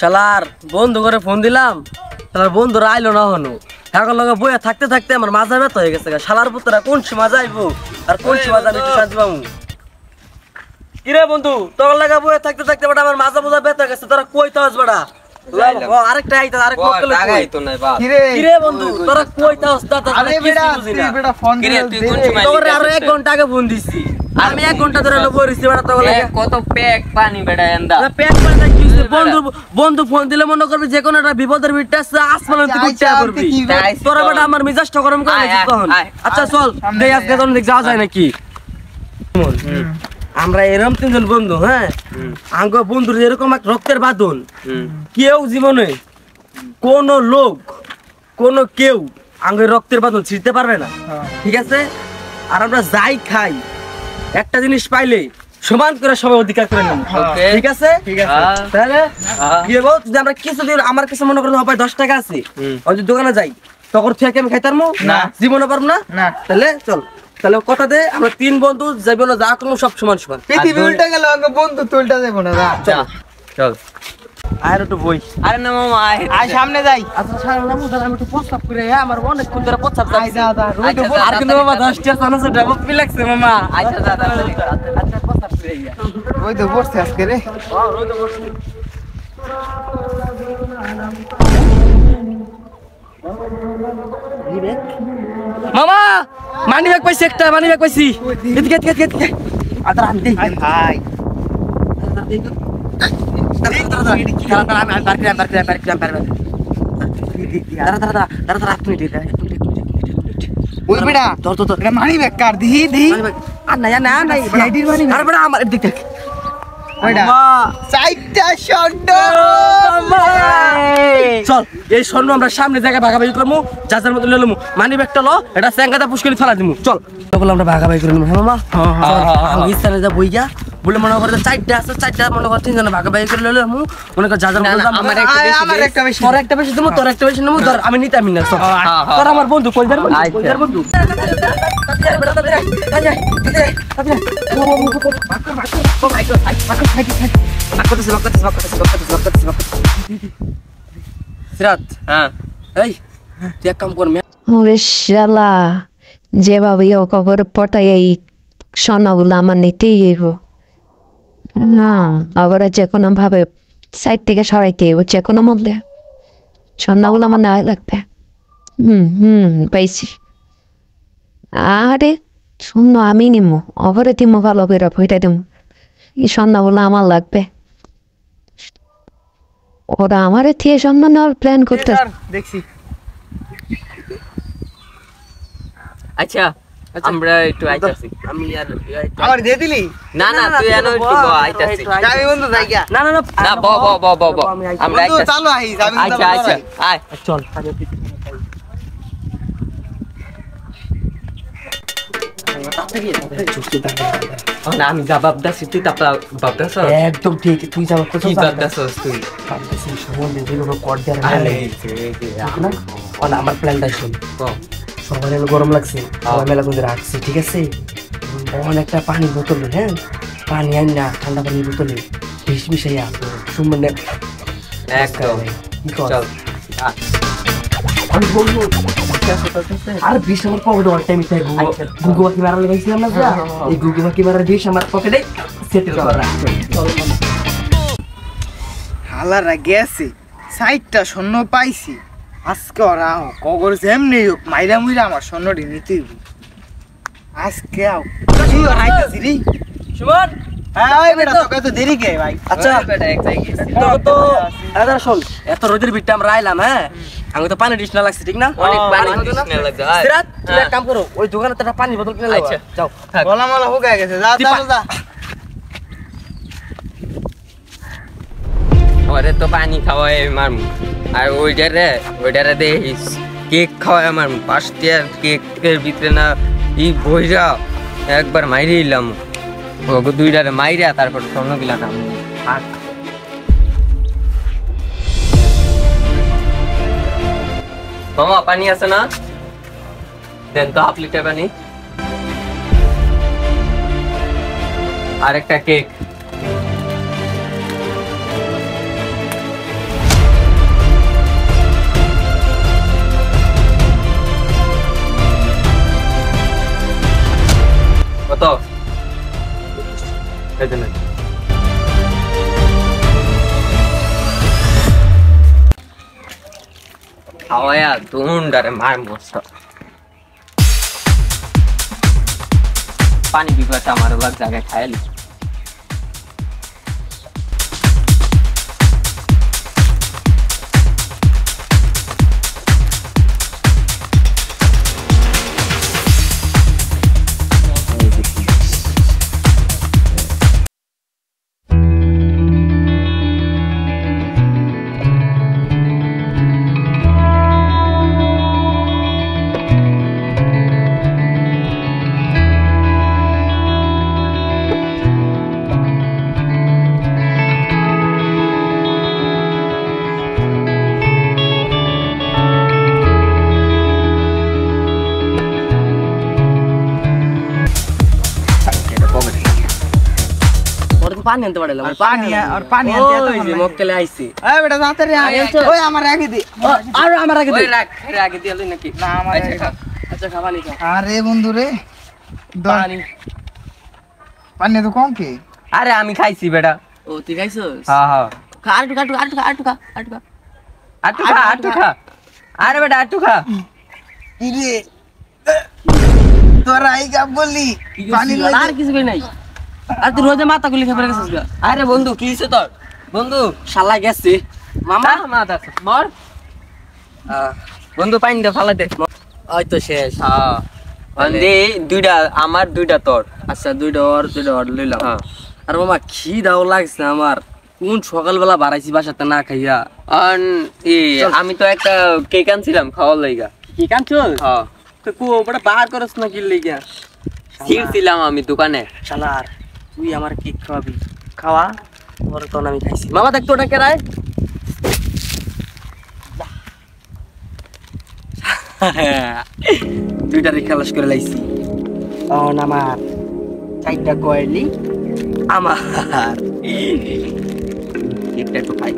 শালার বন্ধু করে ফোন দিলাম, শালার বন্ধুরা আইলো না হনো। এখন লগে বইয়া থাকতে থাকতে আমার মাজা ব্যথা হয়ে গেছে। শালার পুত্রা কোন সময় যাইবো আর কোন সময় যাবি একটু শান্তি পাবো। কিরে বন্ধু তোর লাগা বইয়া থাকতে থাকতে বেটা আমার মাজা বোঝা ব্যথা গেছে, তোরা কই তাস বেটা? আরেকটা আইতা আরেক কিরে বন্ধু তোরা কই তাস? তোর আরো 1 ঘন্টা আগে ফোন দিছি আমি, 1 ঘন্টা ধরে বইছি বেটা। তোর লাগে কত প্যাক পানি বেটা এন্দা প্যাক পানি কি বন্ধু বন্ধু ফোন দিলে মনে করবি যে কোনো একটা বিপদের ভিড়টা আসমান তুই কুচ্চা করবি। তোরা বেটা আমার মিজাজটা গরম করে দিছিস তখন। আচ্ছা চল দেই আজকে তখন দেখ যাওয়া যায় নাকি। আমরা এরকম 3 জন বন্ধু, হ্যাঁ আঙ্গ বন্ধুর এরকম এক রক্তের বাঁধন কেউ জীবনে কোন লোক কোন কেউ আঙ্গের রক্তের বাঁধন ছিঁড়তে পারবে না, ঠিক আছে? আর আমরা যাই খাই একটা জিনিস পাইলে সমান করে সবাই অধিকার করে নেব, ঠিক আছে? তাহলে কি বল যদি আমরা কিছু দিন আমার কাছে মনে করতে হবে 10 টাকা আছে, ওই দোকানে যাই তখন থেকে আমি খাইতাম না, জীবনে পারবো না। তাহলে চল, তাহলে কথা দে আমরা 3 বন্ধু যাইবো না, যা কোনো সব সমান সমান। পৃথিবী উল্টা গেল আগে বন্ধু তুলটা যাবো না। চল আর একটু বই। আরে না মামা আয় সামনে যাই। আচ্ছা সামনে নামু, ধর আমি একটু প্রস্তাব করে আমার অনেক কোন ধরে প্রস্তাব যাচ্ছে। আর কিন্তু মামা 10 টা চানা সেটা বক লাগছে মামা। আচ্ছা দাদা আচ্ছা প্রস্তাব করে ইয়া ওই তো বসছে আজকে রে। ওই তো বসছি মামা। মানি ব্যাগ পাইছি, একটা মানি ব্যাগ পাইছি। এদিকে এদিকে এদিকে আদর আনতে হাই ওই বেটা তোর মানি ব্যাগ কার দিহি দিহি আর না না না আইডির মানি আর বড় আমার দিক দেখ ওইটা চাইটা শট। চল এই স্বর্ণ আমরা সামনে জায়গায় ভাগাভাগি করবো, যার মতো লইলাম। মানি ব্যাগটা ল, এটা স্যাঙ্গাটা পুষ্করি ফেলা দিমু। চল তখন আমরা ভাগাভাগি করে নেবো। হ্যাঁ মামা স্থানে যা বইয়া বলে মনে করে 4টা আছে, 4টা মনে কর 3 জনে ভাগাভাগি করে লইলাম। মনে কর যার আমার একটা বেশি তোর একটা বেশি দেবো, তোর একটা বেশি নেবো, ধর আমি নিতাম না। তোর আমার বন্ধু কইদার বন্ধু যেভাবে কবর পটাই এই সোনাগুলো আমার নিতেই না, আবার যে কোনো ভাবে সাইড থেকে সরাইতে যে কোনো মূল্যে সোনাগুলো আমার না লাগবে। পাইছি। আরে শূন্য আমি নিমো, অপরে দিমো, ভালো করে ভইটা দিমো। এই সোনাগুলো আমার লাগবে। ওরা আমার থেকে স্বর্ণ নেওয়ার প্ল্যান করতে দেখছি। আচ্ছা আমরা একটু আইতাছি। আমি আর আমার দিয়ে দিলি? না না তুই এনো একটু আইতাছি। যাবি বন্ধু যাই গা। না না না না ব আমরা বন্ধু আইতাছি। চালো আই যাবি তো। আচ্ছা আচ্ছা আয় চল না আমি জবাব দাসি, তুই তাপা বাবদাস একদম ঠিক। তুই যাবো কি বাবদাস তুই আমার প্ল্যানটা শুন। সবাই গরম লাগছে, সবাই মেলা করে রাখছে, ঠিক আছে? অনেকটা পানির বোতল, হ্যাঁ পানি আন না, ঠান্ডা পানির বোতলে বিষ মিশাইয়া সুন্দর একদম চল। আমি বলবো আর বিষ আমার পকেটে অল টাইম চাই। গুগু বাকি মারা লাগাইছিলাম না, এই গুগু বাকি মারার বিষ আমার পকেটে সেটেল করা। হালারা গেছে, সাইডটা স্বর্ণ পাইছি। আজকে ওরা কগর যেমনি হোক মাইরা মুইরা আমার স্বর্ণটি নিতেই হবে। আজকে আইতাছি রে সুমন। হ্যাঁ বেটা তোকে তো দেরি কে ভাই? আচ্ছা বেটা এক জায়গায় তো দাদা শোন, এত রোদের ভিড়টা আমরা আইলাম, হ্যাঁ আমি তো পানি ডিশনা লাগছে, ঠিক না? অনেক পানি দিছনে লাগছে। সিরাত তুমি এক কাম করো, ওই দোকানে একটা পানি বোতল কিনে আচ্ছা যাও। গলা মালা হুকায় গেছে, যা চলো যা। ওরে তো পানি খাওয়াই মারমু, আর ওইটারে দেখিস কেক খাওয়াই মারমু। 5 টাকার কেকের ভিতরে না এই বইরা একবার মাইরে দিলাম, ওকে 2টারে মাইরা তারপর স্বর্ণ গিলা নাম। মামা পানি আছে না? দেন তো 1/2 লিটার পানি আর একটা কেক। খাইতে না খাওয়ায়া দুন্ডারে মার মস্ত পানি পিপাসা আমার লাগ জায়গায় খাইলি ওর তো পানি আনতে পারলাম পানি আর পানি আনতে এত ওই যে মক্কেলে আইছি এই বেটা তাড়াতাড়ি আয় ওই আমার আগে দি আর আমার আগে ওই রাখ আগে দিয়ে আলি নাকি না আমার আচ্ছা খা আচ্ছা খাবানি খা আরে বন্ধু রে পানি পানি তো কম কি আরে আমি খাইছি বেটা ও তুই খাইছস হ্যাঁ হ্যাঁ খা আটু খা আটু খা আরে বেটা আটু খা ইরে তোরা এই গা বলি পানি লই আর কিছু কই নাই আর তুই রোজে মাথা গুলি খেয়ে গেছিস গা আরে বন্ধু কি হইছে তোর বন্ধু শালা গেছে মামা মাথা মর বন্ধু পানি দে ফালা দে ওই তো শেষ হ্যাঁ বন্ধু দুইটা আমার দুইটা তোর আচ্ছা দুইটা অর লইলাম হ্যাঁ আর মামা খিদাও লাগছে আমার কোন সকালবেলা বাড়াইছি বাসাতে না খাইয়া আন আমি তো একটা কেক আনছিলাম খাওয়ার লাইগা কি কাঁচল হ্যাঁ তো কো বড় বার করছ না কি লইগা ছিড়ছিলাম আমি দোকানে শালার তুই আমার কেক খাওয়াবি খাওয়া তোর তো আমি খাইছি মামা দেখ তো ওটা কেরায় দুইটা রিখালাস করে লাইছি অন আমার চারটা কয়েলি আমার কেকটা একটু খাই